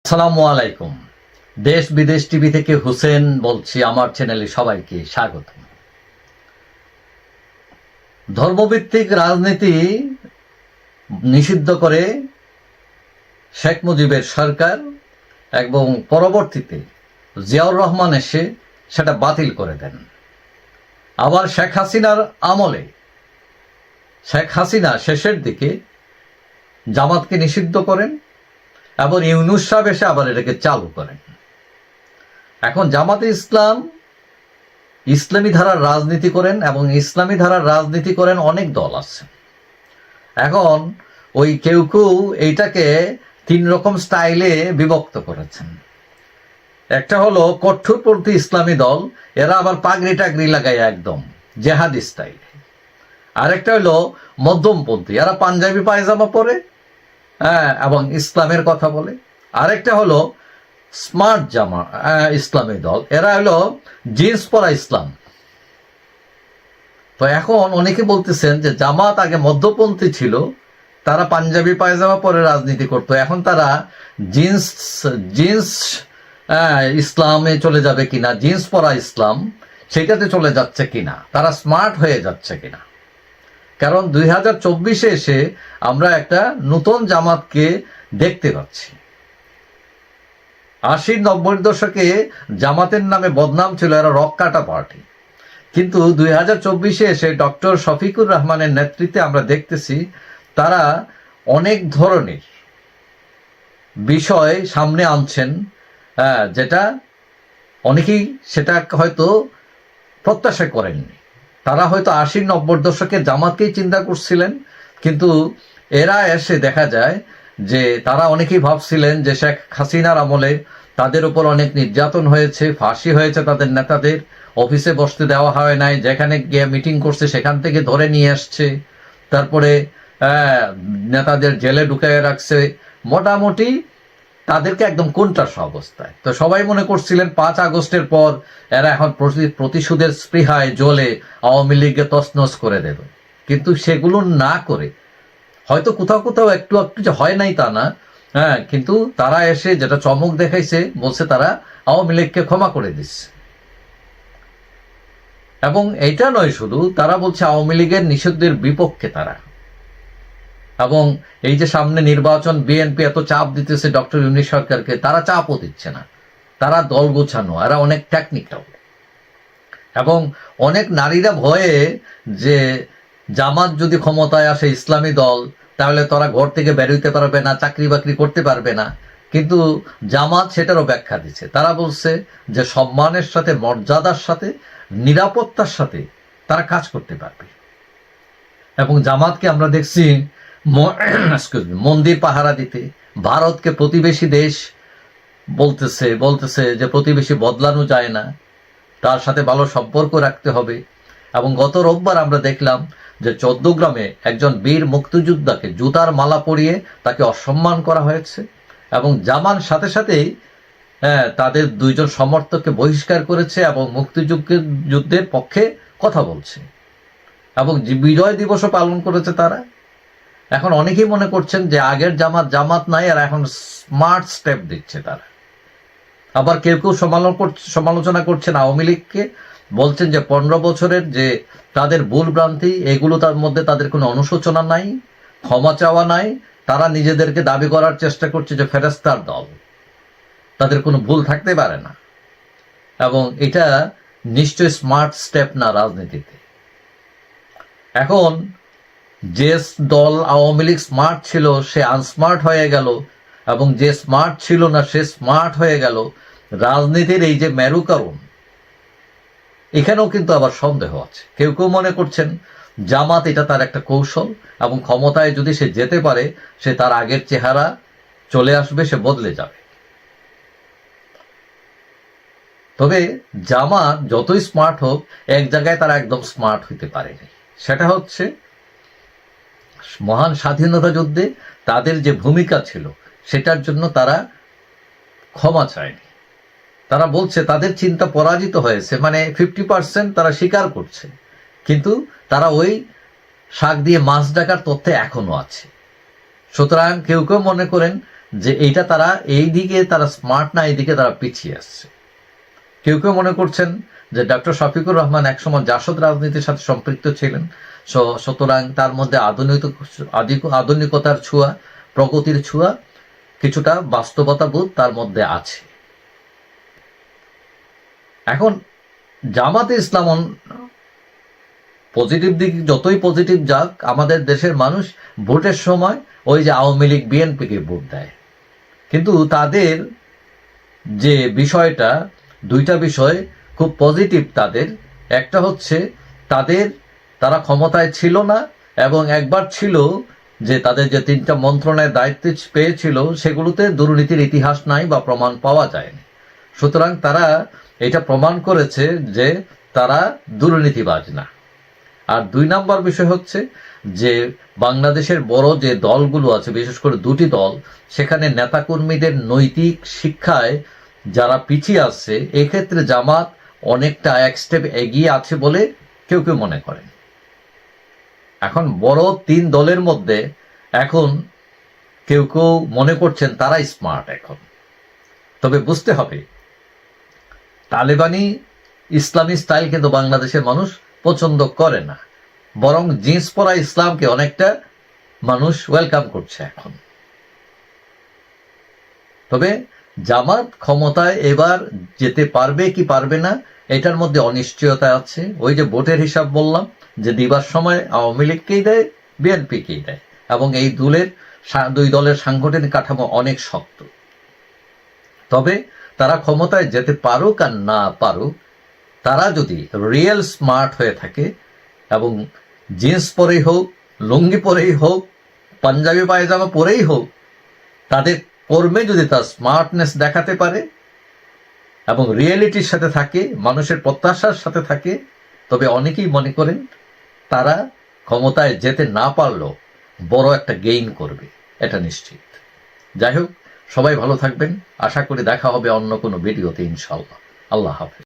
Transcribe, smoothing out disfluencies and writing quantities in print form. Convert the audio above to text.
আসসালামু আলাইকুম। দেশ বিদেশ টিভি থেকে হুসেন বলছি। আমার চ্যানেলে সবাইকে স্বাগত। ধর্মভিত্তিক রাজনীতি নিষিদ্ধ করে শেখ মুজিবের সরকার এবং পরবর্তীতে জিয়াউর রহমান এসে সেটা বাতিল করে দেন। আবার শেখ হাসিনার আমলে শেখ হাসিনা শেষের দিকে জামাতকে নিষিদ্ধ করেন এবং ইউনূস সাহেব এসে আবার এটাকে চালু করেন। এখন জামাতে ইসলাম ইসলামী ধারার রাজনীতি করেন এবং ইসলামী ধারার রাজনীতি করেন অনেক দল আছে। এখন ওই কেউ কেউ এইটাকে তিন রকম স্টাইলে বিভক্ত করেছেন। একটা হলো কঠোরপন্থী ইসলামী দল, এরা আবার পাগড়ি টাগড়ি লাগায় একদম জেহাদি স্টাইলে। আরেকটা হলো মধ্যমপন্থী, এরা পাঞ্জাবি পায়জামা পরে এবং ইসলামের কথা বলে। আরেকটা হলো স্মার্ট জামা ইসলামী দল, এরা হলো জিন্স পরা ইসলাম। তো এখন অনেকে বলতেছেন যে জামাত আগে মধ্যপন্থী ছিল, তারা পাঞ্জাবি পায়জামা পরে রাজনীতি করতো, এখন তারা জিন্স জিন্স ইসলামে চলে যাবে কিনা, জিন্স পরা ইসলাম সেটাতে চলে যাচ্ছে কিনা, তারা স্মার্ট হয়ে যাচ্ছে কিনা। কারণ 2024 এসে আমরা একটা নতুন জামাতকে দেখতে পাচ্ছি। 80-90 দশকে জামাতের নামে বদনাম ছিল, এরা রক কাটা পার্টি। কিন্তু 2024 এসে ডক্টর শফিকুর রহমানের নেতৃত্বে আমরা দেখতেছি তারা অনেক ধরনের বিষয় সামনে আনছেন, যেটা অনেকেই সেটা হয়তো প্রত্যাশা করেননি। তারা হয়তো 80-90 দশকে জামাতকেই চিন্তা করছিলেন, কিন্তু এরা এসে দেখা যায় যে তারা অনেকেই ভাবছিলেন যে শেখ হাসিনার আমলে তাদের উপর অনেক নির্যাতন হয়েছে, ফাঁসি হয়েছে, তাদের নেতাদের অফিসে বসতে দেওয়া হয় নাই, যেখানে গিয়ে মিটিং করছে সেখান থেকে ধরে নিয়ে আসছে, তারপরে নেতাদের জেলে ঢুকিয়ে রাখছে, মোটামুটি তাদেরকে একদম কোণঠাসা অবস্থায়। তো সবাই মনে করছিলেন 5 আগস্টের পর এরা এখন প্রতিশোধের স্পৃহায় জ্বলে আওয়ামী লীগকে তছনছ করে দেবে। কিন্তু সেগুলো না করে হয়তো কোথাও কোথাও একটু একটু যে হয় নাই তা না, কিন্তু তারা এসে যেটা চমক দেখাইছে, বলছে তারা আওয়ামী লীগকে ক্ষমা করে দিচ্ছে। এবং এইটা নয় শুধু, তারা বলছে আওয়ামী লীগের নিষিদ্ধের বিপক্ষে তারা। এবং এই যে সামনে নির্বাচন, বিএনপি এত চাপ দিতেছে ডক্টর ইউনূস সরকারকে, তারা চাপও দিচ্ছে না, তারা দল গোছানো, এরা অনেক টেকনিক্যাল। এবং অনেক নারীরা ভয়ে যে জামাত যদি ক্ষমতায় আসে ইসলামী দল, তাহলে তারা ঘর থেকে বেরোতে পারবে না, চাকরি বাকরি করতে পারবে না। কিন্তু জামাত সেটারও ব্যাখ্যা দিচ্ছে। তারা বলছে যে সম্মানের সাথে, মর্যাদার সাথে, নিরাপত্তার সাথে তারা কাজ করতে পারবে। এবং জামাতকে আমরা দেখছি মন্দির পাহারা দিতে, ভারতকে প্রতিবেশী দেশ বলতেছে যে প্রতিবেশী বদলানো যায় না, তার সাথে ভালো সম্পর্ক রাখতে হবে। এবং গত রোববার আমরা দেখলাম যে 14 গ্রামে একজন বীর মুক্তিযোদ্ধাকে জুতার মালা পরিয়ে তাকে অসম্মান করা হয়েছে এবং জামান সাথে সাথেই তাদের 2 জন সমর্থককে বহিষ্কার করেছে এবং মুক্তিযুদ্ধের পক্ষে কথা বলছে এবং বিজয় দিবসও পালন করেছে তারা। এখন অনেকেই মনে করছেন যে আগের জামাত নাই, আর এখন স্মার্ট স্টেপ দিচ্ছে তারা। আবার কেউ কেউ সমালোচনা করছেন আওয়ামী লীগকে, বলছেন যে 15 বছরের যে তাদের ভুল ভ্রান্তি, এগুলো তার মধ্যে তাদের কোনো অনুশোচনা নাই, ক্ষমা চাওয়া নাই, তারা নিজেদেরকে দাবি করার চেষ্টা করছে যে ফেরেস্তার দল, তাদের কোনো ভুল থাকতে পারে না। এবং এটা নিশ্চয়ই স্মার্ট স্টেপ না রাজনীতিতে। এখন যে দল আওয়ামী লীগ স্মার্ট ছিল সে আনস্মার্ট হয়ে গেল, এবং যে স্মার্ট ছিল না সে স্মার্ট হয়ে গেল। রাজনীতির এই যে মেরুকরণ, এখানেও কিন্তু আবার সন্দেহ আছে। কেউ কেউ মনে করছেন জামাত এটা তার একটা কৌশল, এবং ক্ষমতায় যদি সে যেতে পারে সে তার আগের চেহারা চলে আসবে, সে বদলে যাবে। তবে জামাত যতই স্মার্ট হোক, এক জায়গায় তারা একদম স্মার্ট হইতে পারেনি। সেটা হচ্ছে মহান স্বাধীনতা যুদ্ধে তাদের যে ভূমিকা ছিল সেটার জন্য তারা ক্ষমা চায়নি। তারা বলছে তাদের চিন্তা পরাজিত হয়েছে, মানে 50% তারা স্বীকার করছে, কিন্তু তারা ওই শাক দিয়ে মাছ ডাকার তথ্যে এখনো আছে। সুতরাং কেউ কেউ মনে করেন যে এইটা তারা এই দিকে তারা স্মার্ট না, এইদিকে তারা পিছিয়ে আসছে। কেউ কেউ মনে করছেন যে ডক্টর শফিকুর রহমান একসময় জাসদ রাজনীতির সাথে সম্পৃক্ত ছিলেন, সুতরাং তার মধ্যে আধুনিকতার ছোঁয়া, প্রগতির ছোঁয়া, কিছুটা বাস্তবতাবোধ তার মধ্যে আছে। এখন জামাতে ইসলাম পজিটিভ দিক যতই পজিটিভ যাক, আমাদের দেশের মানুষ ভোটের সময় ওই যে আওয়ামী লীগ বিএনপিকে ভোট দেয়, কিন্তু তাদের যে বিষয়টা, দুইটা বিষয় খুব পজিটিভ তাদের। একটা হচ্ছে তারা ক্ষমতায় ছিল না, এবং একবার ছিল যে তাদের যে 3টা মন্ত্রণালয়ের দায়িত্ব পেয়েছিল সেগুলোতে দুর্নীতির ইতিহাস নাই বা প্রমাণ পাওয়া যায়নি। সুতরাং তারা এটা প্রমাণ করেছে যে তারা দুর্নীতিবাজ না। আর 2 নম্বর বিষয় হচ্ছে যে বাংলাদেশের বড় যে দলগুলো আছে, বিশেষ করে 2টি দল, সেখানে নেতাকর্মীদের নৈতিক শিক্ষায় যারা পিছিয়ে আসছে, এক্ষেত্রে জামাত অনেকটা এক স্টেপ এগিয়ে আছে বলে কেউ কেউ মনে করেন। এখন বড় 3 দলের মধ্যে এখন কেউ কেউ মনে করছেন তারাই স্মার্ট এখন। তবে বুঝতে হবে, তালেবানি ইসলামী স্টাইল কিন্তু বাংলাদেশের মানুষ পছন্দ করে না, বরং জিন্স পরা ইসলামকে অনেকটা মানুষ ওয়েলকাম করছে এখন। তবে জামাত ক্ষমতায় এবার যেতে পারবে কি পারবে না, এটার মধ্যে অনিশ্চয়তা আছে। ওই যে ভোটের হিসাব বললাম, যে দিবার সময় আওয়ামী লীগকেই দেয়, বিএনপিকেই দেয়, এবং এই 2 দলের সাংগঠনিক কাঠামো অনেক শক্ত। তবে তারা ক্ষমতায় যেতে পারুক আর না পারুক, তারা যদি রিয়েল স্মার্ট হয়ে থাকে এবং জিন্স পরেই হোক, লুঙ্গি পরেই হোক, পাঞ্জাবি পায়জামা পরেই হোক, তাদের কর্মে যদি তার স্মার্টনেস দেখাতে পারে এবং রিয়েলিটির সাথে থাকে, মানুষের প্রত্যাশার সাথে থাকে, তবে অনেকেই মনে করেন তারা ক্ষমতায় যেতে না পারলেও বড় একটা গেইন করবে, এটা নিশ্চিত। যাই হোক, সবাই ভালো থাকবেন। আশা করি দেখা হবে অন্য কোনো ভিডিওতে ইনশাআল্লাহ। আল্লাহ হাফেজ।